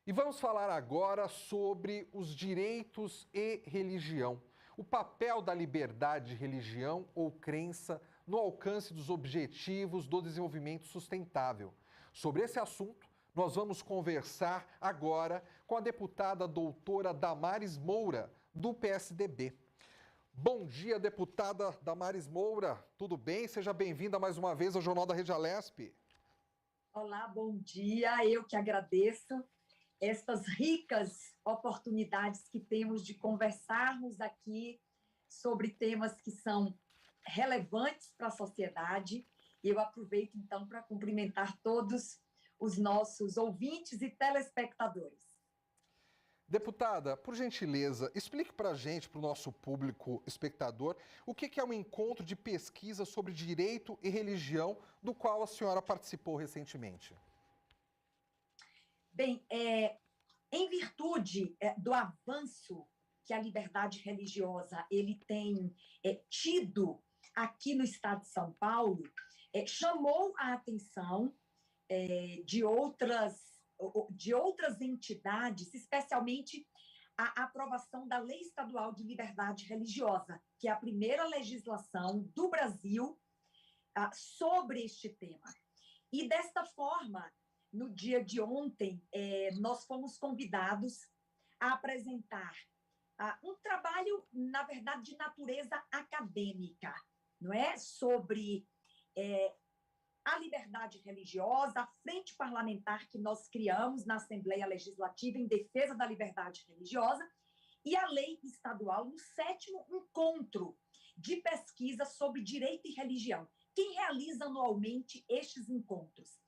E vamos falar agora sobre os direitos e religião. O papel da liberdade de religião ou crença no alcance dos objetivos do desenvolvimento sustentável. Sobre esse assunto, nós vamos conversar agora com a deputada doutora Damares Moura, do PSDB. Bom dia, deputada Damares Moura. Tudo bem? Seja bem-vinda mais uma vez ao Jornal da Rede Alesp. Olá, bom dia. Eu que agradeço estas ricas oportunidades que temos de conversarmos aqui sobre temas que são relevantes para a sociedade. E eu aproveito, então, para cumprimentar todos os nossos ouvintes e telespectadores. Deputada, por gentileza, explique para a gente, para o nosso público espectador, o que é um encontro de pesquisa sobre direito e religião do qual a senhora participou recentemente. Bem, em virtude do avanço que a liberdade religiosa ele tem tido aqui no estado de São Paulo, chamou a atenção de outras entidades, especialmente a aprovação da Lei Estadual de Liberdade Religiosa, que é a primeira legislação do Brasil sobre este tema. E desta forma, no dia de ontem, nós fomos convidados a apresentar um trabalho, na verdade, de natureza acadêmica, não é? Sobre a liberdade religiosa, a frente parlamentar que nós criamos na Assembleia Legislativa em defesa da liberdade religiosa e a lei estadual no 7º encontro de pesquisa sobre direito e religião. Quem realiza anualmente estes encontros?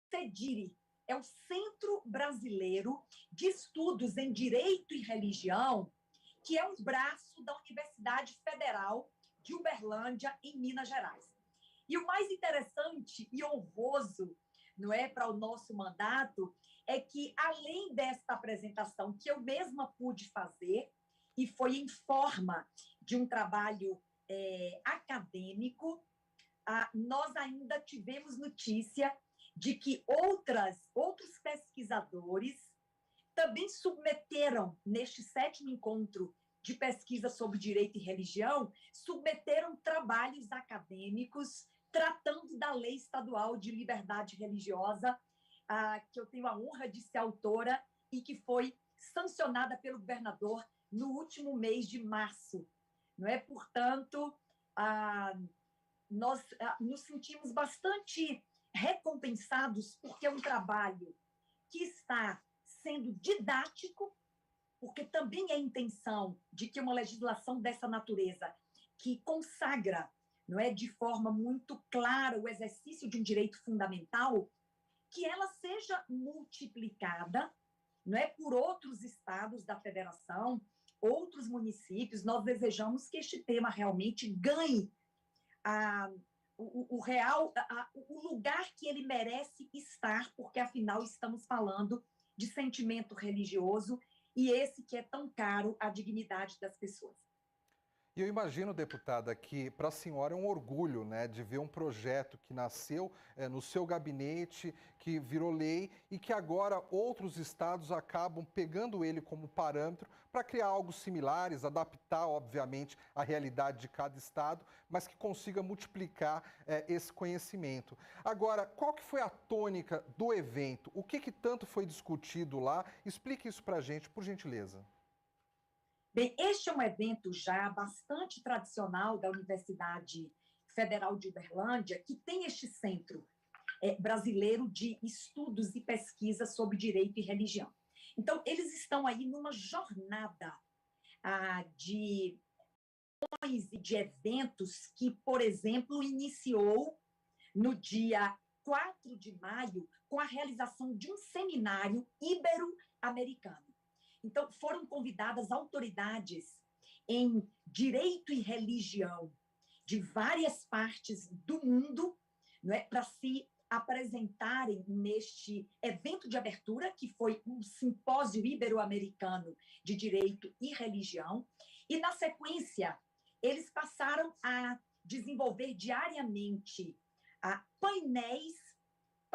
CEDIRE é o Centro Brasileiro de Estudos em Direito e Religião, que é um braço da Universidade Federal de Uberlândia, em Minas Gerais. E o mais interessante e honroso, não é, para o nosso mandato, é que, além desta apresentação que eu mesma pude fazer, e foi em forma de um trabalho acadêmico, nós ainda tivemos notícia de que outros pesquisadores também submeteram, neste 7º encontro de pesquisa sobre direito e religião, submeteram trabalhos acadêmicos tratando da Lei Estadual de Liberdade Religiosa, que eu tenho a honra de ser autora e que foi sancionada pelo governador no último mês de março. Não é? Portanto, nós nos sentimos bastante recompensados porque é um trabalho que está sendo didático, porque também é a intenção de que uma legislação dessa natureza, que consagra, não é, de forma muito clara o exercício de um direito fundamental, que ela seja multiplicada, não é, por outros estados da federação, outros municípios. Nós desejamos que este tema realmente ganhe o lugar que ele merece estar, porque, afinal, estamos falando de sentimento religioso e esse que é tão caro à dignidade das pessoas. E eu imagino, deputada, que para a senhora é um orgulho, né, de ver um projeto que nasceu no seu gabinete, que virou lei e que agora outros estados acabam pegando ele como parâmetro para criar algo similares, adaptar, obviamente, a realidade de cada estado, mas que consiga multiplicar esse conhecimento. Agora, qual que foi a tônica do evento? O que tanto foi discutido lá? Explique isso para a gente, por gentileza. Bem, este é um evento já bastante tradicional da Universidade Federal de Uberlândia, que tem este centro brasileiro de estudos e pesquisa sobre direito e religião. Então, eles estão aí numa jornada de ações e de eventos que, por exemplo, iniciou no dia 4 de maio com a realização de um seminário ibero-americano. Então, foram convidadas autoridades em direito e religião de várias partes do mundo, não é, para se apresentarem neste evento de abertura, que foi um simpósio ibero-americano de direito e religião, e, na sequência, eles passaram a desenvolver diariamente painéis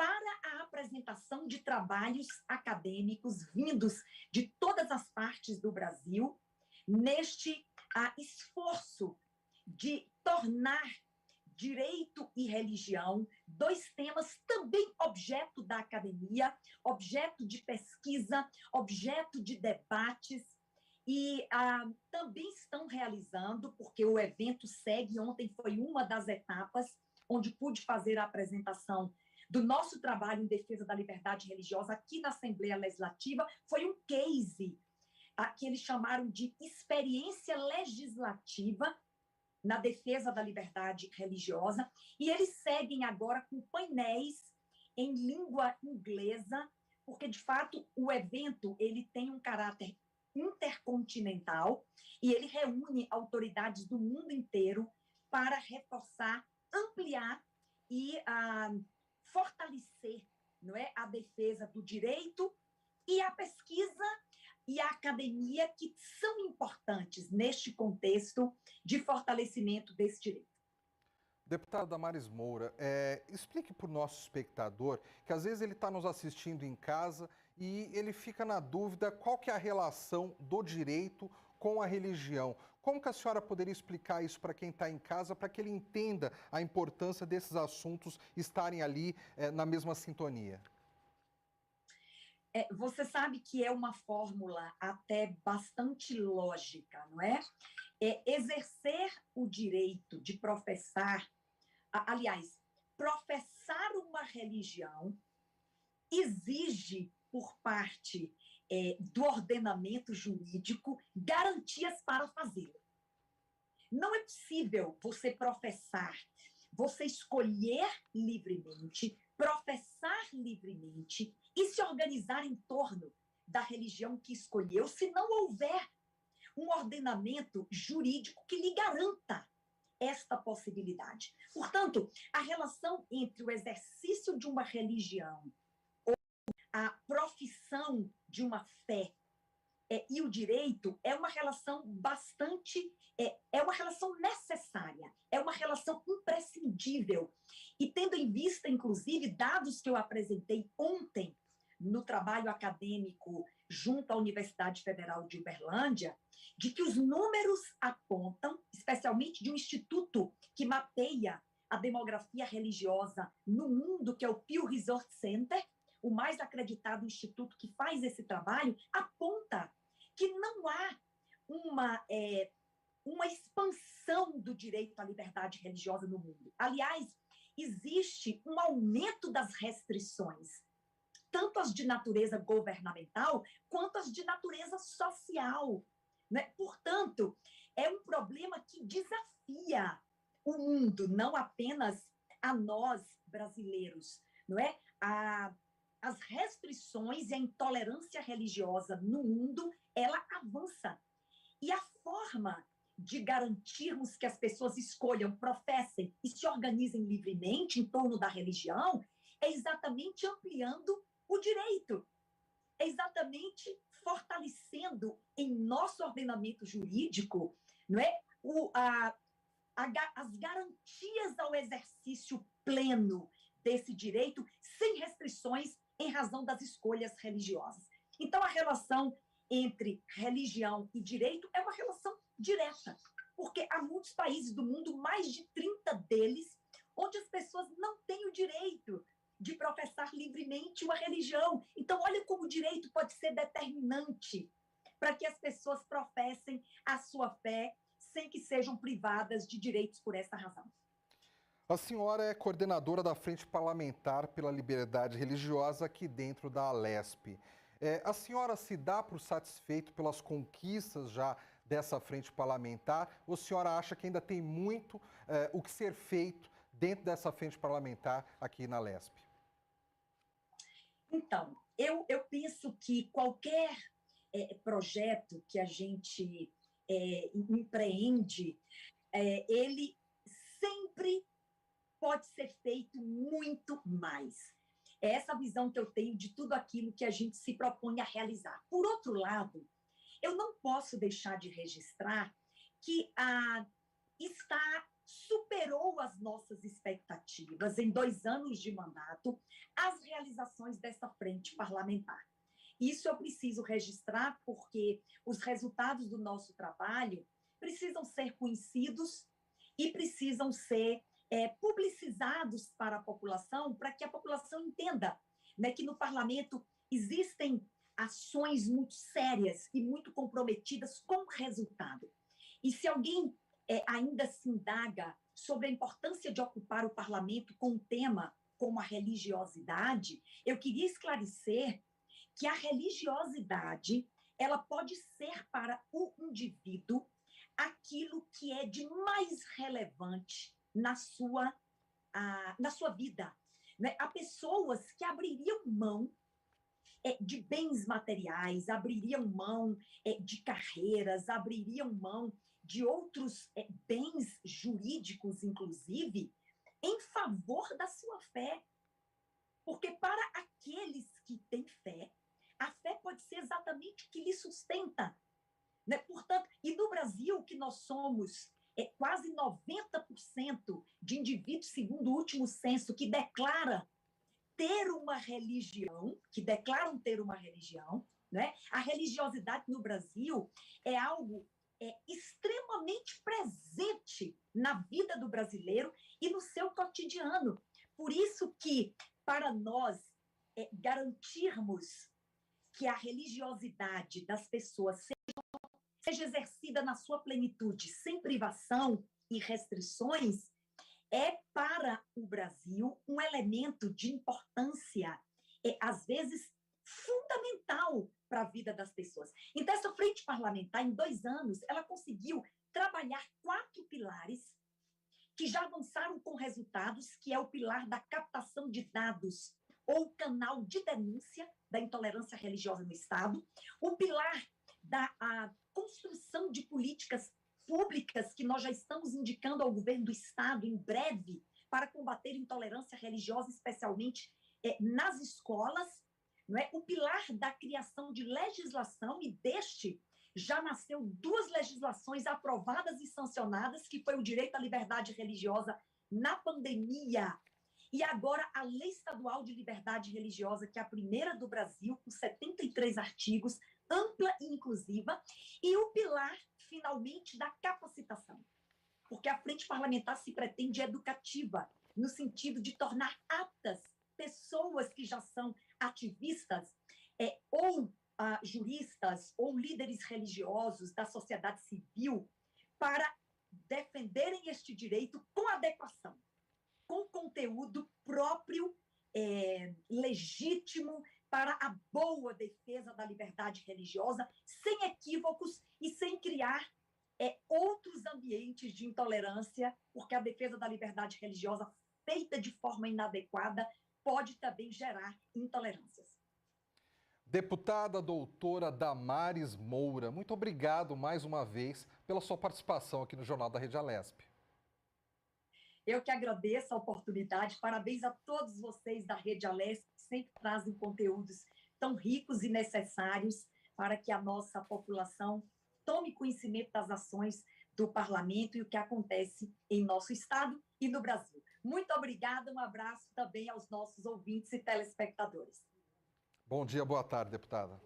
para a apresentação de trabalhos acadêmicos vindos de todas as partes do Brasil, neste esforço de tornar direito e religião, dois temas também objeto da academia, objeto de pesquisa, objeto de debates, e também estão realizando, porque o evento segue, ontem foi uma das etapas, onde pude fazer a apresentação do nosso trabalho em defesa da liberdade religiosa aqui na Assembleia Legislativa, foi um case que eles chamaram de experiência legislativa na defesa da liberdade religiosa, e eles seguem agora com painéis em língua inglesa, porque, de fato, o evento ele tem um caráter intercontinental e ele reúne autoridades do mundo inteiro para reforçar, ampliar e fortalecer, não é, a defesa do direito e a pesquisa e a academia, que são importantes neste contexto de fortalecimento desse direito. Deputada Damares Moura, explique para o nosso espectador que às vezes ele está nos assistindo em casa e ele fica na dúvida qual que é a relação do direito com a religião. Como que a senhora poderia explicar isso para quem está em casa, para que ele entenda a importância desses assuntos estarem ali na mesma sintonia? Você sabe que é uma fórmula até bastante lógica, não é? Exercer o direito de professar, aliás, professar uma religião exige, por parte do ordenamento jurídico, garantias para fazê-lo. Não é possível você professar, você escolher livremente, professar livremente e se organizar em torno da religião que escolheu, se não houver um ordenamento jurídico que lhe garanta esta possibilidade. Portanto, a relação entre o exercício de uma religião, ou a profissão de uma fé, e o direito é uma relação bastante, é uma relação necessária, é uma relação imprescindível. E tendo em vista, inclusive, dados que eu apresentei ontem no trabalho acadêmico junto à Universidade Federal de Uberlândia, de que os números apontam, especialmente de um instituto que mapeia a demografia religiosa no mundo, que é o Pew Research Center, o mais acreditado instituto que faz esse trabalho, aponta que não há uma expansão do direito à liberdade religiosa no mundo. Aliás, existe um aumento das restrições, tanto as de natureza governamental, quanto as de natureza social, né? Portanto, é um problema que desafia o mundo, não apenas a nós, brasileiros, não é? As restrições e a intolerância religiosa no mundo, ela avança. E a forma de garantirmos que as pessoas escolham, professem e se organizem livremente em torno da religião é exatamente ampliando o direito, é exatamente fortalecendo em nosso ordenamento jurídico, não é, as garantias ao exercício pleno desse direito, sem restrições em razão das escolhas religiosas. Então, a relação entre religião e direito é uma relação direta, porque há muitos países do mundo, mais de 30 deles, onde as pessoas não têm o direito de professar livremente uma religião. Então, olha como o direito pode ser determinante para que as pessoas professem a sua fé sem que sejam privadas de direitos por essa razão. A senhora é coordenadora da Frente Parlamentar pela Liberdade Religiosa aqui dentro da Alesp. A senhora se dá por satisfeito pelas conquistas já dessa frente parlamentar, ou a senhora acha que ainda tem muito o que ser feito dentro dessa frente parlamentar aqui na Alesp? Então, eu penso que qualquer projeto que a gente empreende, ele sempre pode ser feito muito mais. É essa visão que eu tenho de tudo aquilo que a gente se propõe a realizar. Por outro lado, eu não posso deixar de registrar que está superou as nossas expectativas em 2 anos de mandato, as realizações dessa frente parlamentar. Isso eu preciso registrar porque os resultados do nosso trabalho precisam ser conhecidos e precisam ser publicizados para a população, para que a população entenda, né, que no parlamento existem ações muito sérias e muito comprometidas com o resultado. E se alguém ainda se indaga sobre a importância de ocupar o parlamento com um tema como a religiosidade, eu queria esclarecer que a religiosidade ela pode ser para o indivíduo aquilo que é de mais relevante na sua vida. Né? Há pessoas que abririam mão de bens materiais, abririam mão de carreiras, abririam mão de outros bens jurídicos, inclusive, em favor da sua fé. Porque para aqueles que têm fé, a fé pode ser exatamente o que lhe sustenta. Né? Portanto, e no Brasil, que nós somos quase 90% de indivíduos, segundo o último censo, que declaram ter uma religião, né? A religiosidade no Brasil é algo extremamente presente na vida do brasileiro e no seu cotidiano. Por isso que, para nós garantirmos que a religiosidade das pessoas seja exercida na sua plenitude, sem privação e restrições, é para o Brasil um elemento de importância, às vezes, fundamental para a vida das pessoas. Então, essa frente parlamentar, em 2 anos, ela conseguiu trabalhar 4 pilares que já avançaram com resultados, que é o pilar da captação de dados ou canal de denúncia da intolerância religiosa no Estado, o pilar da construção de políticas públicas que nós já estamos indicando ao governo do Estado em breve para combater a intolerância religiosa, especialmente nas escolas, não é? O pilar da criação de legislação, e deste já nasceu 2 legislações aprovadas e sancionadas, que foi o direito à liberdade religiosa na pandemia, e agora a Lei Estadual de Liberdade Religiosa, que é a primeira do Brasil, com 73 artigos, ampla e inclusiva, e o pilar, finalmente, da capacitação. Porque a frente parlamentar se pretende educativa, no sentido de tornar aptas pessoas que já são ativistas, ou juristas, ou líderes religiosos da sociedade civil, para defenderem este direito com adequação, com conteúdo próprio, legítimo, para a boa defesa da liberdade religiosa, sem equívocos e sem criar outros ambientes de intolerância, porque a defesa da liberdade religiosa feita de forma inadequada pode também gerar intolerâncias. Deputada doutora Damares Moura, muito obrigado mais uma vez pela sua participação aqui no Jornal da Rede Alesp. Eu que agradeço a oportunidade, parabéns a todos vocês da Rede Alesp, que sempre trazem conteúdos tão ricos e necessários para que a nossa população tome conhecimento das ações do parlamento e o que acontece em nosso estado e no Brasil. Muito obrigada, um abraço também aos nossos ouvintes e telespectadores. Bom dia, boa tarde, deputada.